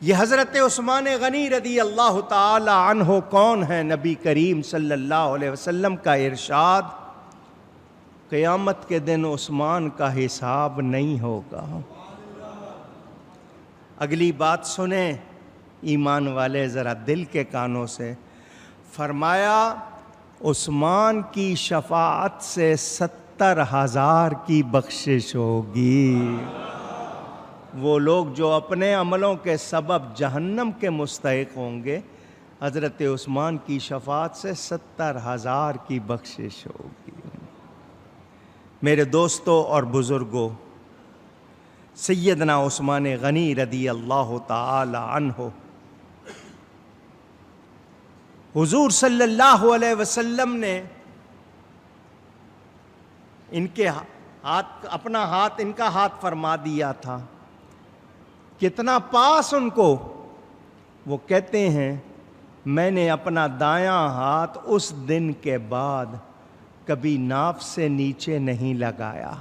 یہ حضرت عثمان غنی رضی اللہ تعالی عنہ کون ہیں؟ نبی کریم صلی اللہ علیہ وسلم کا ارشاد، قیامت کے دن عثمان کا حساب نہیں ہوگا۔ اگلی بات سنیں ایمان والے ذرا دل کے کانوں سے، فرمایا عثمان کی شفاعت سے 70,000 کی بخشش ہوگی۔ وہ لوگ جو اپنے عملوں کے سبب جہنم کے مستحق ہوں گے، حضرت عثمان کی شفاعت سے 70,000 کی بخشش ہوگی۔ میرے دوستوں اور بزرگوں، سیدنا عثمان غنی رضی اللہ تعالی عنہ حضور صلی اللہ علیہ وسلم نے ان کے ہاتھ، اپنا ہاتھ، ان کا ہاتھ فرما دیا تھا۔ کتنا پاس ان کو، وہ کہتے ہیں میں نے اپنا دایاں ہاتھ اس دن کے بعد کبھی ناف سے نیچے نہیں لگایا،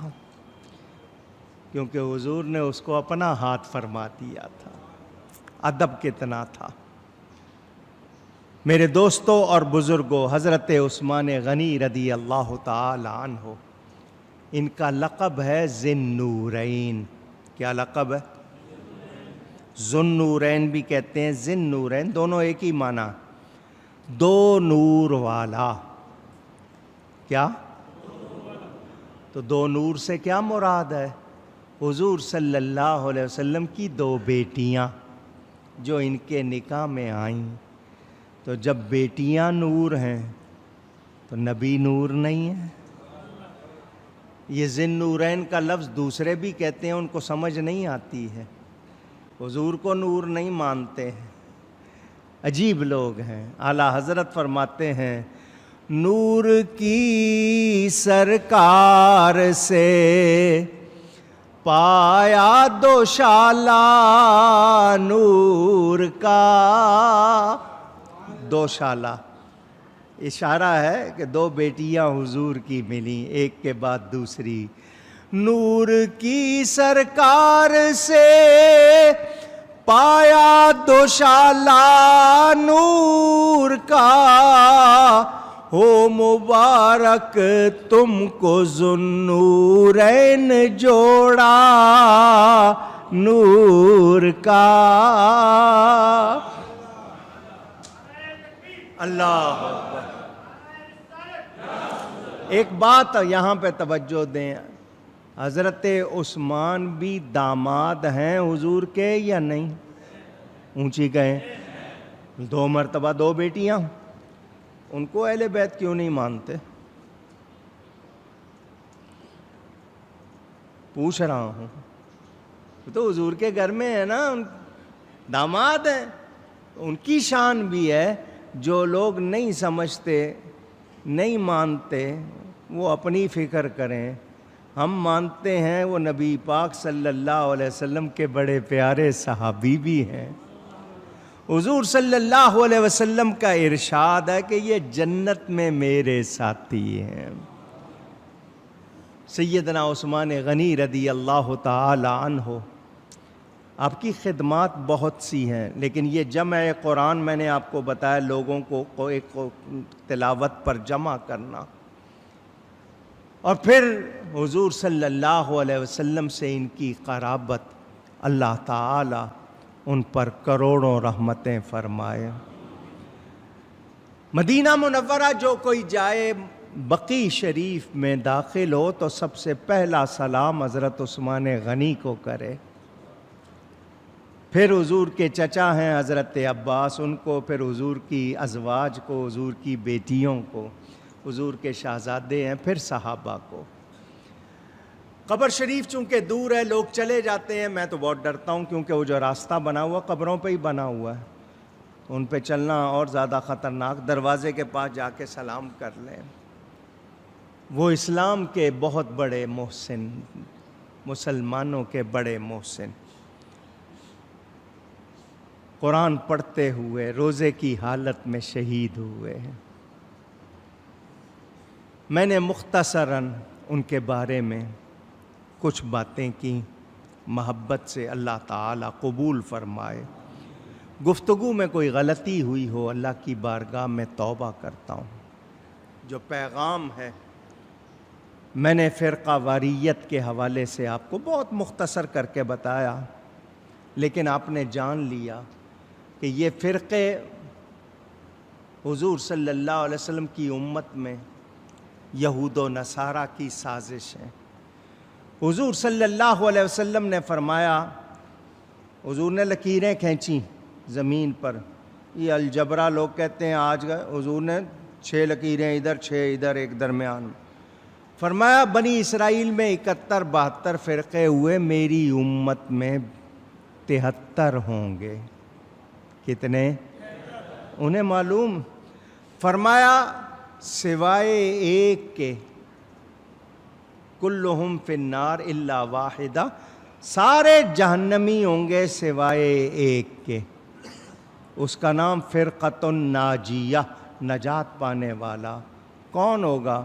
کیونکہ حضور نے اس کو اپنا ہاتھ فرما دیا تھا۔ ادب کتنا تھا۔ میرے دوستوں اور بزرگوں، حضرت عثمان غنی رضی اللہ تعالی عنہ، ان کا لقب ہے ذی النورین۔ کیا لقب ہے؟ ذو النورین بھی کہتے ہیں، ذی النورین، دونوں ایک ہی معنی، دو نور والا۔ کیا؟ تو دو نور سے کیا مراد ہے؟ حضور صلی اللہ علیہ وسلم کی دو بیٹیاں جو ان کے نکاح میں آئیں۔ تو جب بیٹیاں نور ہیں تو نبی نور نہیں ہے؟ یہ ذی النورین کا لفظ دوسرے بھی کہتے ہیں، ان کو سمجھ نہیں آتی ہے، حضور کو نور نہیں مانتے ہیں، عجیب لوگ ہیں۔ اعلیٰ حضرت فرماتے ہیں نور کی سرکار سے پایا دوشالہ نور کا۔ دوشالہ اشارہ ہے کہ دو بیٹیاں حضور کی ملیں، ایک کے بعد دوسری۔ نور کی سرکار سے پایا دوشالہ نور کا، ہو مبارک تم کو ذو النورین جوڑا نور کا۔ اللہ اکبر۔ ایک بات یہاں پہ توجہ دیں، حضرت عثمان بھی داماد ہیں حضور کے یا نہیں؟ اونچی کہیں، 2 مرتبہ 2 بیٹیاں، ان کو اہل بیت کیوں نہیں مانتے؟ پوچھ رہا ہوں، تو حضور کے گھر میں ہے نا، داماد ہیں، ان کی شان بھی ہے۔ جو لوگ نہیں سمجھتے، نہیں مانتے، وہ اپنی فکر کریں۔ ہم مانتے ہیں وہ نبی پاک صلی اللہ علیہ وسلم کے بڑے پیارے صحابی بھی ہیں۔ حضور صلی اللہ علیہ وسلم کا ارشاد ہے کہ یہ جنت میں میرے ساتھی ہیں۔ سیدنا عثمان غنی رضی اللہ تعالی عنہ، آپ کی خدمات بہت سی ہیں، لیکن یہ جمع قرآن میں نے آپ کو بتایا، لوگوں کو ایک تلاوت پر جمع کرنا، اور پھر حضور صلی اللہ علیہ وسلم سے ان کی قرابت، اللہ تعالی ان پر کروڑوں رحمتیں فرمائے۔ مدینہ منورہ جو کوئی جائے، بقیع شریف میں داخل ہو تو سب سے پہلا سلام حضرت عثمان غنی کو کرے، پھر حضور کے چچا ہیں حضرت عباس، ان کو، پھر حضور کی ازواج کو، حضور کی بیٹیوں کو، حضور کے شہزادے ہیں، پھر صحابہ کو۔ قبر شریف چونکہ دور ہے، لوگ چلے جاتے ہیں، میں تو بہت ڈرتا ہوں، کیونکہ وہ جو راستہ بنا ہوا قبروں پہ ہی بنا ہوا ہے، ان پہ چلنا اور زیادہ خطرناک۔ دروازے کے پاس جا کے سلام کر لیں۔ وہ اسلام کے بہت بڑے محسن، مسلمانوں کے بڑے محسن، قرآن پڑھتے ہوئے روزے کی حالت میں شہید ہوئے ہیں۔ میں نے مختصراً ان کے بارے میں کچھ باتیں کی، محبت سے اللہ تعالیٰ قبول فرمائے۔ گفتگو میں کوئی غلطی ہوئی ہو اللہ کی بارگاہ میں توبہ کرتا ہوں. جو پیغام ہے میں نے فرقہ واریت کے حوالے سے آپ کو بہت مختصر کر کے بتایا، لیکن آپ نے جان لیا کہ یہ فرقے حضور صلی اللہ علیہ وسلم کی امت میں یہود و نصارہ کی سازش ہے. حضور صلی اللہ علیہ وسلم نے فرمایا، حضور نے لکیریں کھینچیں زمین پر، یہ الجبرا لوگ کہتے ہیں، آج حضور نے 6 لکیریں ادھر 6 ادھر ایک درمیان میں، فرمایا بنی اسرائیل میں 71-72 فرقے ہوئے، میری امت میں 73 ہوں گے. کتنے؟ انہیں معلوم. فرمایا سوائے ایک کے، کلہم فی النار الا واحدہ، سارے جہنمی ہوں گے سوائے ایک کے. اس کا نام فرقۃ الناجیہ، نجات پانے والا. کون ہوگا؟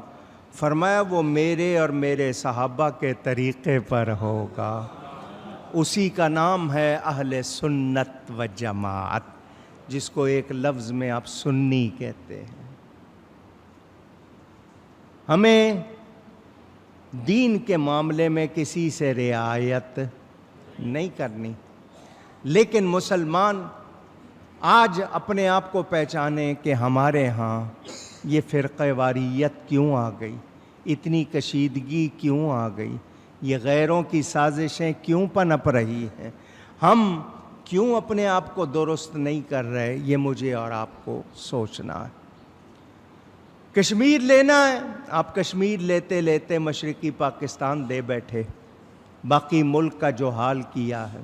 فرمایا وہ میرے اور میرے صحابہ کے طریقے پر ہوگا. اسی کا نام ہے اہل سنت و جماعت، جس کو ایک لفظ میں آپ سنی کہتے ہیں. ہمیں دین کے معاملے میں کسی سے رعایت نہیں کرنی، لیکن مسلمان آج اپنے آپ کو پہچانے کہ ہمارے ہاں یہ فرقہ واریت کیوں آ گئی، اتنی کشیدگی کیوں آ گئی، یہ غیروں کی سازشیں کیوں پنپ رہی ہیں، ہم کیوں اپنے آپ کو درست نہیں کر رہے. یہ مجھے اور آپ کو سوچنا ہے. کشمیر لینا ہے، آپ کشمیر لیتے لیتے مشرقی پاکستان دے بیٹھے، باقی ملک کا جو حال کیا ہے.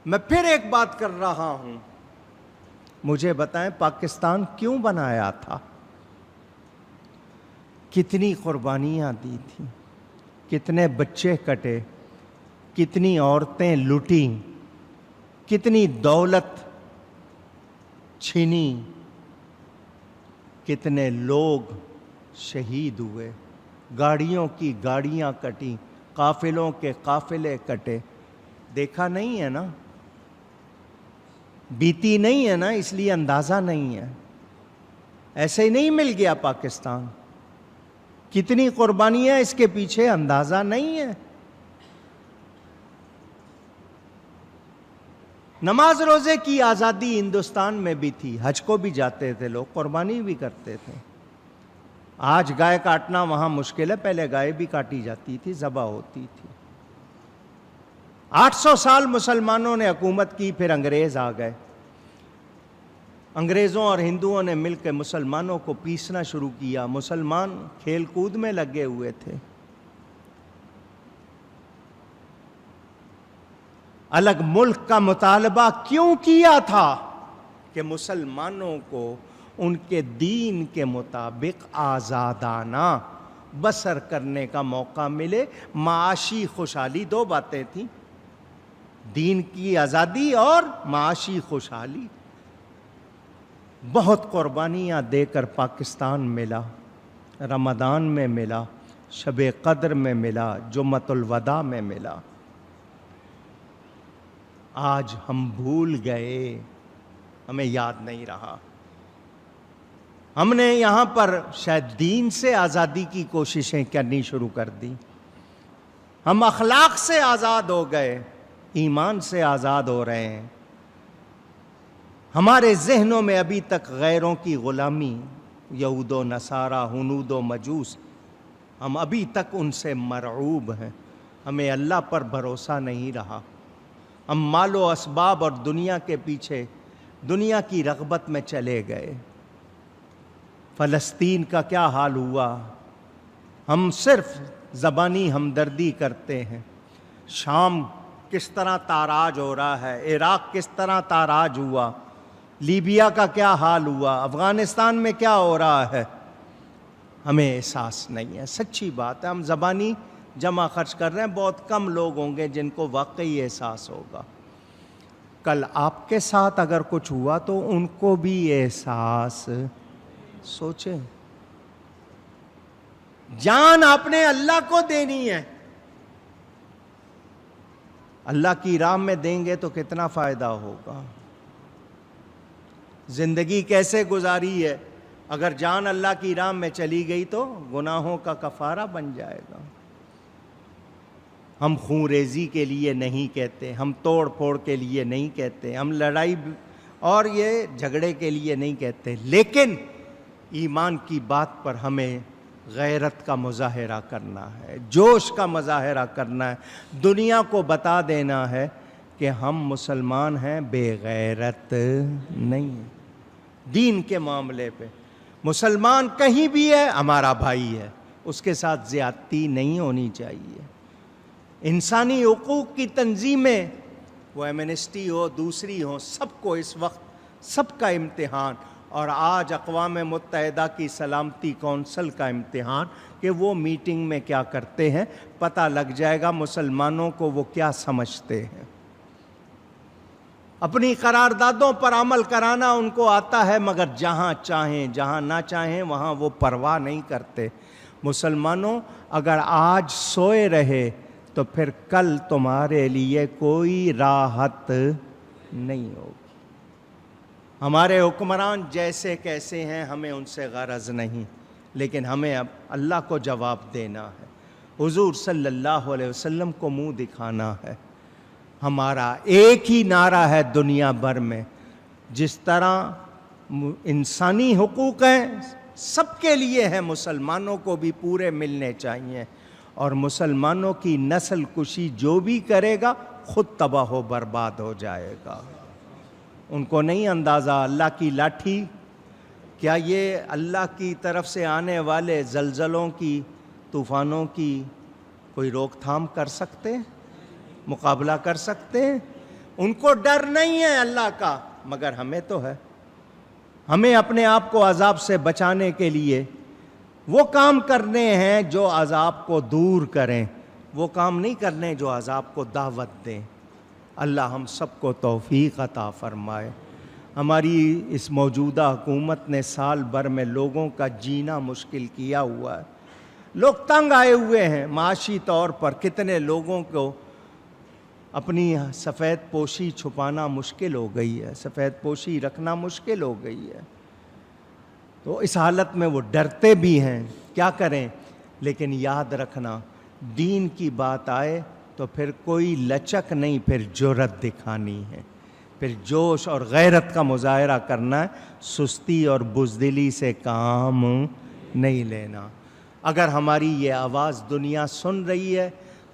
میں پھر ایک بات کر رہا ہوں، مجھے بتائیں پاکستان کیوں بنایا تھا؟ کتنی قربانیاں دی تھیں، کتنے بچے کٹے، کتنی عورتیں لوٹیں، کتنی دولت چھینی، کتنے لوگ شہید ہوئے، گاڑیوں کی گاڑیاں کٹیں، قافلوں کے قافلے کٹے. دیکھا نہیں ہے نا، بیتی نہیں ہے نا، اس لیے اندازہ نہیں ہے. ایسے ہی نہیں مل گیا پاکستان. کتنی قربانیاں اس کے پیچھے، اندازہ نہیں ہے. نماز روزے کی آزادی ہندوستان میں بھی تھی، حج کو بھی جاتے تھے لوگ، قربانی بھی کرتے تھے. آج گائے کاٹنا وہاں مشکل ہے، پہلے گائے بھی کاٹی جاتی تھی، ذبح ہوتی تھی. 800 سال مسلمانوں نے حکومت کی، پھر انگریز آ گئے. انگریزوں اور ہندوؤں نے مل کے مسلمانوں کو پیسنا شروع کیا. مسلمان کھیل کود میں لگے ہوئے تھے. الگ ملک کا مطالبہ کیوں کیا تھا؟ کہ مسلمانوں کو ان کے دین کے مطابق آزادانہ بسر کرنے کا موقع ملے. معاشی خوشحالی، 2 باتیں تھیں، دین کی آزادی اور معاشی خوشحالی. بہت قربانیاں دے کر پاکستان ملا. رمضان میں ملا، شب قدر میں ملا، جمعۃ الوداع میں ملا. آج ہم بھول گئے، ہمیں یاد نہیں رہا. ہم نے یہاں پر شاید دین سے آزادی کی کوششیں کرنی شروع کر دی. ہم اخلاق سے آزاد ہو گئے، ایمان سے آزاد ہو رہے ہیں. ہمارے ذہنوں میں ابھی تک غیروں کی غلامی، یہود و نصارہ، ہنود و مجوس، ہم ابھی تک ان سے مرعوب ہیں. ہمیں اللہ پر بھروسہ نہیں رہا. ہم مال و اسباب اور دنیا کے پیچھے، دنیا کی رغبت میں چلے گئے. فلسطین کا کیا حال ہوا؟ ہم صرف زبانی ہمدردی کرتے ہیں. شام کس طرح تاراج ہو رہا ہے، عراق کس طرح تاراج ہوا، لیبیا کا کیا حال ہوا، افغانستان میں کیا ہو رہا ہے، ہمیں احساس نہیں ہے. سچی بات ہے، ہم زبانی جمع خرچ کر رہے ہیں. بہت کم لوگ ہوں گے جن کو واقعی احساس ہوگا. کل آپ کے ساتھ اگر کچھ ہوا تو ان کو بھی احساس. سوچیں، جان آپ نے اللہ کو دینی ہے، اللہ کی راہ میں دیں گے تو کتنا فائدہ ہوگا. زندگی کیسے گزاری ہے؟ اگر جان اللہ کی راہ میں چلی گئی تو گناہوں کا کفارہ بن جائے گا۔ ہم خون ریزی کے لیے نہیں کہتے، ہم توڑ پھوڑ کے لیے نہیں کہتے، ہم لڑائی اور یہ جھگڑے کے لیے نہیں کہتے، لیکن ایمان کی بات پر ہمیں غیرت کا مظاہرہ کرنا ہے، جوش کا مظاہرہ کرنا ہے، دنیا کو بتا دینا ہے کہ ہم مسلمان ہیں، بے غیرت نہیں ہیں۔ دین کے معاملے پہ مسلمان کہیں بھی ہے ہمارا بھائی ہے، اس کے ساتھ زیادتی نہیں ہونی چاہیے۔ انسانی حقوق کی تنظیمیں، وہ ایمنسٹی ہو دوسری ہو، سب کو اس وقت سب کا امتحان، اور آج اقوام متحدہ کی سلامتی کونسل کا امتحان کہ وہ میٹنگ میں کیا کرتے ہیں، پتہ لگ جائے گا مسلمانوں کو وہ کیا سمجھتے ہیں۔ اپنی قراردادوں پر عمل کرانا ان کو آتا ہے، مگر جہاں چاہیں جہاں نہ چاہیں وہاں وہ پرواہ نہیں کرتے۔ مسلمانوں اگر آج سوئے رہے تو پھر کل تمہارے لیے کوئی راحت نہیں ہوگی۔ ہمارے حکمران جیسے کیسے ہیں ہمیں ان سے غرض نہیں، لیکن ہمیں اب اللہ کو جواب دینا ہے، حضور صلی اللہ علیہ وسلم کو منہ دکھانا ہے۔ ہمارا ایک ہی نعرہ ہے دنیا بھر میں، جس طرح انسانی حقوق ہیں سب کے لیے ہیں، مسلمانوں کو بھی پورے ملنے چاہیے، اور مسلمانوں کی نسل کشی جو بھی کرے گا خود تباہ و برباد ہو جائے گا۔ ان کو نہیں اندازہ اللہ کی لاٹھی، کیا یہ اللہ کی طرف سے آنے والے زلزلوں کی، طوفانوں کی کوئی روک تھام کر سکتے ہیں، مقابلہ کر سکتے ہیں؟ ان کو ڈر نہیں ہے اللہ کا، مگر ہمیں تو ہے۔ ہمیں اپنے آپ کو عذاب سے بچانے کے لیے وہ کام کرنے ہیں جو عذاب کو دور کریں، وہ کام نہیں کرنے جو عذاب کو دعوت دیں۔ اللہ ہم سب کو توفیق عطا فرمائے۔ ہماری اس موجودہ حکومت نے سال بھر میں لوگوں کا جینا مشکل کیا ہوا ہے، لوگ تنگ آئے ہوئے ہیں معاشی طور پر، کتنے لوگوں کو اپنی سفید پوشی چھپانا مشکل ہو گئی ہے، سفید پوشی رکھنا مشکل ہو گئی ہے، تو اس حالت میں وہ ڈرتے بھی ہیں، کیا کریں؟ لیکن یاد رکھنا دین کی بات آئے تو پھر کوئی لچک نہیں، پھر جرأت دکھانی ہے، پھر جوش اور غیرت کا مظاہرہ کرنا ہے، سستی اور بزدلی سے کام نہیں لینا۔ اگر ہماری یہ آواز دنیا سن رہی ہے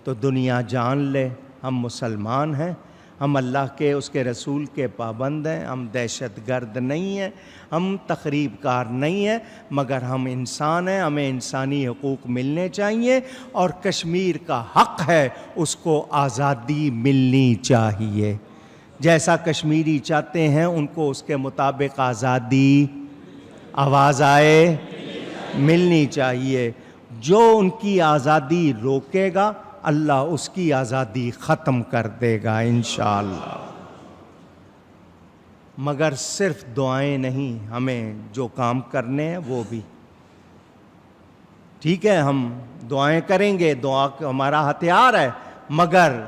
تو دنیا جان لے ہم مسلمان ہیں، ہم اللہ کے اس کے رسول کے پابند ہیں، ہم دہشت گرد نہیں ہیں، ہم تخریب کار نہیں ہیں، مگر ہم انسان ہیں، ہمیں انسانی حقوق ملنے چاہیے، اور کشمیر کا حق ہے اس کو آزادی ملنی چاہیے۔ جیسا کشمیری چاہتے ہیں ان کو اس کے مطابق آزادی آواز آئے ملنی چاہیے۔ جو ان کی آزادی روکے گا اللہ اس کی آزادی ختم کر دے گا انشاءاللہ۔ مگر صرف دعائیں نہیں، ہمیں جو کام کرنے ہیں وہ بھی ٹھیک ہے، ہم دعائیں کریں گے، دعا ہمارا ہتھیار ہے، مگر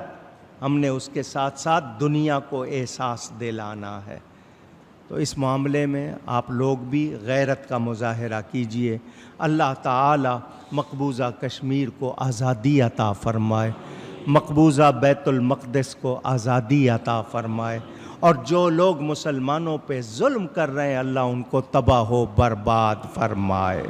ہم نے اس کے ساتھ ساتھ دنیا کو احساس دلانا ہے۔ تو اس معاملے میں آپ لوگ بھی غیرت کا مظاہرہ کیجئے۔ اللہ تعالی مقبوضہ کشمیر کو آزادی عطا فرمائے، مقبوضہ بیت المقدس کو آزادی عطا فرمائے، اور جو لوگ مسلمانوں پہ ظلم کر رہے ہیں اللہ ان کو تباہ و برباد فرمائے۔